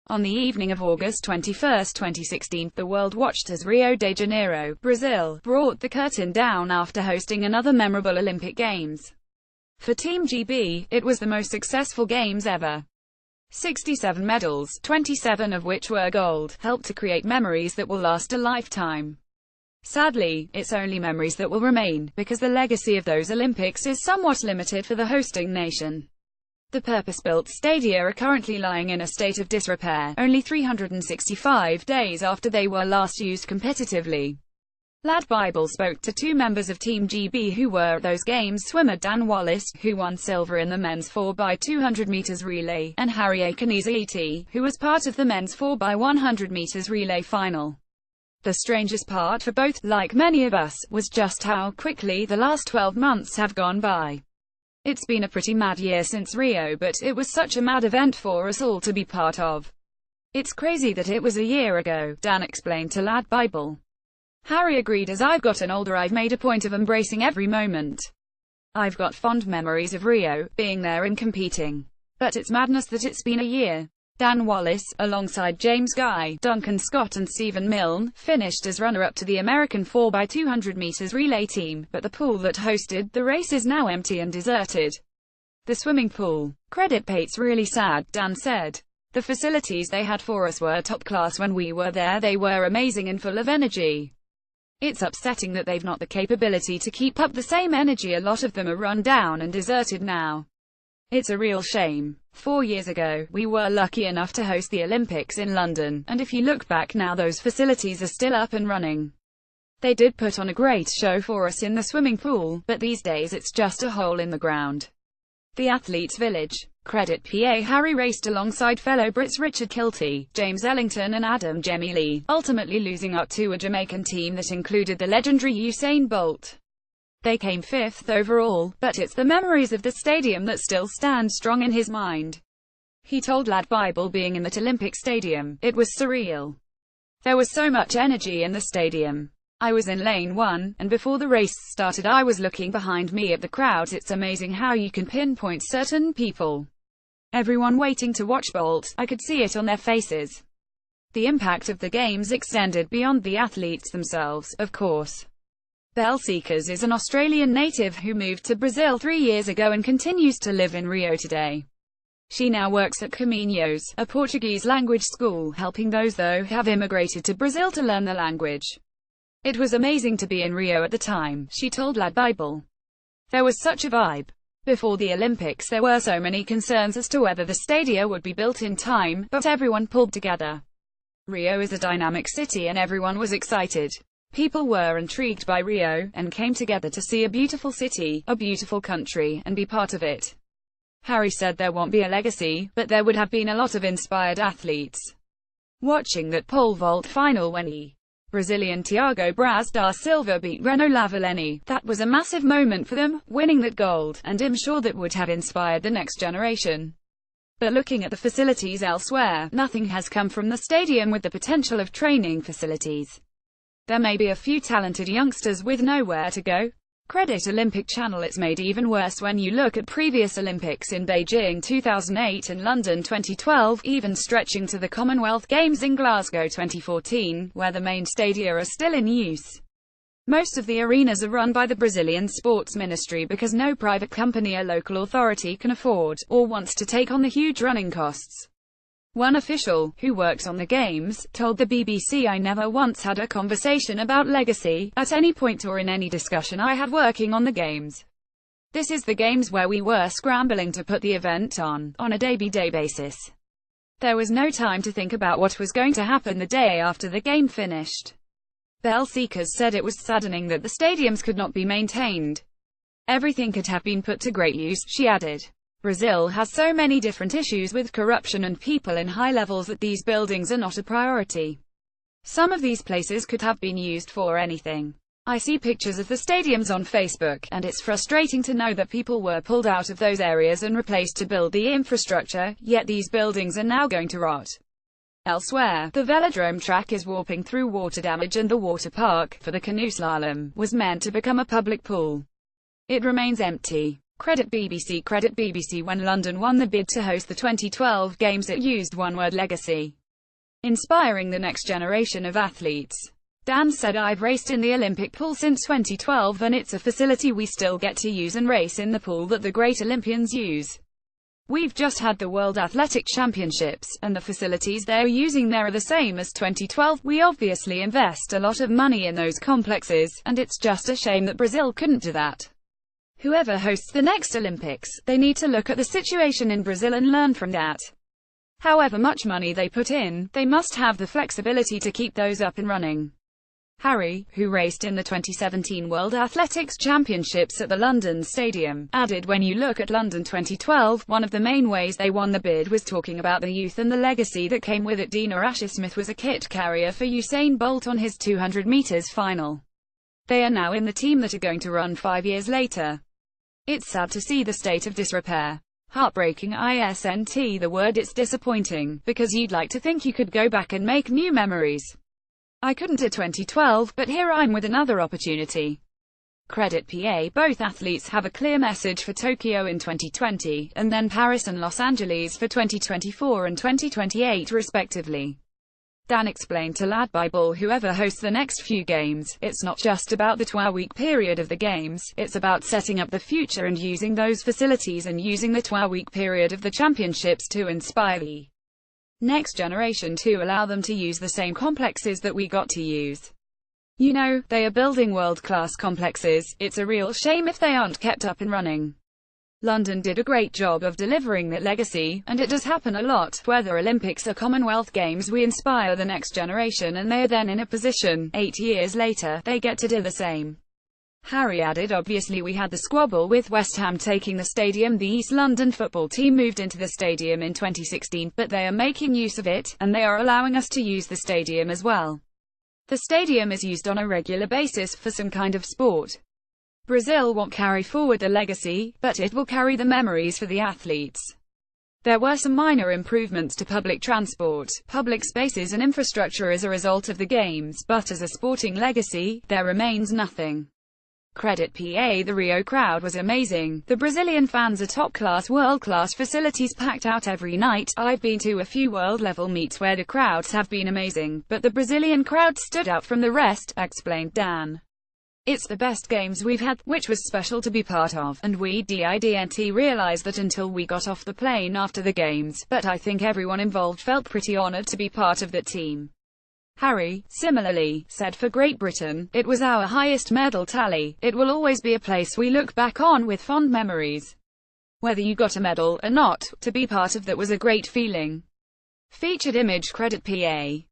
On the evening of August 21, 2016, the world watched as Rio de Janeiro, Brazil, brought the curtain down after hosting another memorable Olympic Games. For Team GB, it was the most successful Games ever. 67 medals, 27 of which were gold, helped to create memories that will last a lifetime. Sadly, it's only memories that will remain, because the legacy of those Olympics is somewhat limited for the hosting nation. The purpose-built stadia are currently lying in a state of disrepair, only 365 days after they were last used competitively. Lad Bible spoke to two members of Team GB who were at those games: swimmer Dan Wallace, who won silver in the men's 4x200 meters relay, and Harry Akineze, who was part of the men's 4x100 meters relay final. The strangest part for both, like many of us, was just how quickly the last 12 months have gone by. It's been a pretty mad year since Rio, but it was such a mad event for us all to be part of. It's crazy that it was a year ago, Dan explained to Lad Bible. Harry agreed. As I've gotten older, I've made a point of embracing every moment. I've got fond memories of Rio, being there and competing. But it's madness that it's been a year. Dan Wallace, alongside James Guy, Duncan Scott and Stephen Milne, finished as runner-up to the American 4x200 meters relay team, but the pool that hosted the race is now empty and deserted. The swimming pool. Credit Pate's really sad, Dan said. The facilities they had for us were top class when we were there. They were amazing and full of energy. It's upsetting that they've not the capability to keep up the same energy. A lot of them are run down and deserted now. It's a real shame. 4 years ago, we were lucky enough to host the Olympics in London, and if you look back now, those facilities are still up and running. They did put on a great show for us in the swimming pool, but these days it's just a hole in the ground. The Athletes' Village. Credit PA. Harry raced alongside fellow Brits Richard Kilty, James Ellington and Adam Gemili, ultimately losing up to a Jamaican team that included the legendary Usain Bolt. They came 5th overall, but it's the memories of the stadium that still stand strong in his mind. He told Lad Bible, being in that Olympic stadium, it was surreal. There was so much energy in the stadium. I was in lane 1, and before the race started I was looking behind me at the crowd. It's amazing how you can pinpoint certain people. Everyone waiting to watch Bolt, I could see it on their faces. The impact of the games extended beyond the athletes themselves, of course. Belle Seekers is an Australian native who moved to Brazil 3 years ago and continues to live in Rio today. She now works at Caminhos, a Portuguese language school, helping those who have immigrated to Brazil to learn the language. It was amazing to be in Rio at the time, she told Lad Bible. There was such a vibe. Before the Olympics there were so many concerns as to whether the stadia would be built in time, but everyone pulled together. Rio is a dynamic city and everyone was excited. People were intrigued by Rio, and came together to see a beautiful city, a beautiful country, and be part of it. Harry said there won't be a legacy, but there would have been a lot of inspired athletes. Watching that pole vault final when Brazilian Thiago Braz da Silva beat Reno Lavalleni, that was a massive moment for them, winning that gold, and I'm sure that would have inspired the next generation. But looking at the facilities elsewhere, nothing has come from the stadium with the potential of training facilities. There may be a few talented youngsters with nowhere to go. Credit Olympic Channel. It's made even worse when you look at previous Olympics in Beijing 2008 and London 2012, even stretching to the Commonwealth Games in Glasgow 2014, where the main stadia are still in use. Most of the arenas are run by the Brazilian Sports Ministry because no private company or local authority can afford, or wants to take on the huge running costs. One official, who works on the Games, told the BBC, "I never once had a conversation about legacy, at any point or in any discussion I had working on the Games. This is the Games where we were scrambling to put the event on a day-by-day basis. There was no time to think about what was going to happen the day after the game finished." Belle Seekers said it was saddening that the stadiums could not be maintained. Everything could have been put to great use, she added. Brazil has so many different issues with corruption and people in high levels that these buildings are not a priority. Some of these places could have been used for anything. I see pictures of the stadiums on Facebook, and it's frustrating to know that people were pulled out of those areas and replaced to build the infrastructure, yet these buildings are now going to rot. Elsewhere, the velodrome track is warping through water damage and the water park, for the canoe slalom, was meant to become a public pool. It remains empty. Credit BBC. When London won the bid to host the 2012 Games, it used one word: legacy. Inspiring the next generation of athletes. Dan said, "I've raced in the Olympic pool since 2012 and it's a facility we still get to use and race in the pool that the great Olympians use. We've just had the World Athletic Championships, and the facilities they're using there are the same as 2012. We obviously invest a lot of money in those complexes, and it's just a shame that Brazil couldn't do that. Whoever hosts the next Olympics, they need to look at the situation in Brazil and learn from that. However much money they put in, they must have the flexibility to keep those up and running." Harry, who raced in the 2017 World Athletics Championships at the London Stadium, added, "When you look at London 2012, one of the main ways they won the bid was talking about the youth and the legacy that came with it. Dina Asher-Smith was a kit carrier for Usain Bolt on his 200 meters final. They are now in the team that are going to run 5 years later. It's sad to see the state of disrepair. Heartbreaking isn't the word, it's disappointing, because you'd like to think you could go back and make new memories. I couldn't at 2012, but here I'm with another opportunity." Credit PA. Both athletes have a clear message for Tokyo in 2020, and then Paris and Los Angeles for 2024 and 2028 respectively. Dan explained to Lad Bible, "Whoever hosts the next few games, it's not just about the 12-week period of the games, it's about setting up the future and using those facilities and using the 12-week period of the championships to inspire the next generation, to allow them to use the same complexes that we got to use. You know, they are building world-class complexes. It's a real shame if they aren't kept up and running. London did a great job of delivering that legacy, and it does happen a lot, whether Olympics or Commonwealth Games, we inspire the next generation and they are then in a position, 8 years later, they get to do the same." Harry added, "Obviously we had the squabble with West Ham taking the stadium. The East London football team moved into the stadium in 2016, but they are making use of it, and they are allowing us to use the stadium as well. The stadium is used on a regular basis for some kind of sport. Brazil won't carry forward the legacy, but it will carry the memories for the athletes. There were some minor improvements to public transport, public spaces and infrastructure as a result of the games, but as a sporting legacy, there remains nothing." Credit PA. The Rio crowd was amazing. The Brazilian fans are top-class, world-class facilities packed out every night. I've been to a few world-level meets where the crowds have been amazing, but the Brazilian crowd stood out from the rest, explained Dan. "It's the best games we've had, which was special to be part of, and we didn't realize that until we got off the plane after the games, but I think everyone involved felt pretty honored to be part of that team." Harry, similarly, said, "For Great Britain, it was our highest medal tally. It will always be a place we look back on with fond memories. Whether you got a medal or not, to be part of that was a great feeling." Featured image. Credit PA.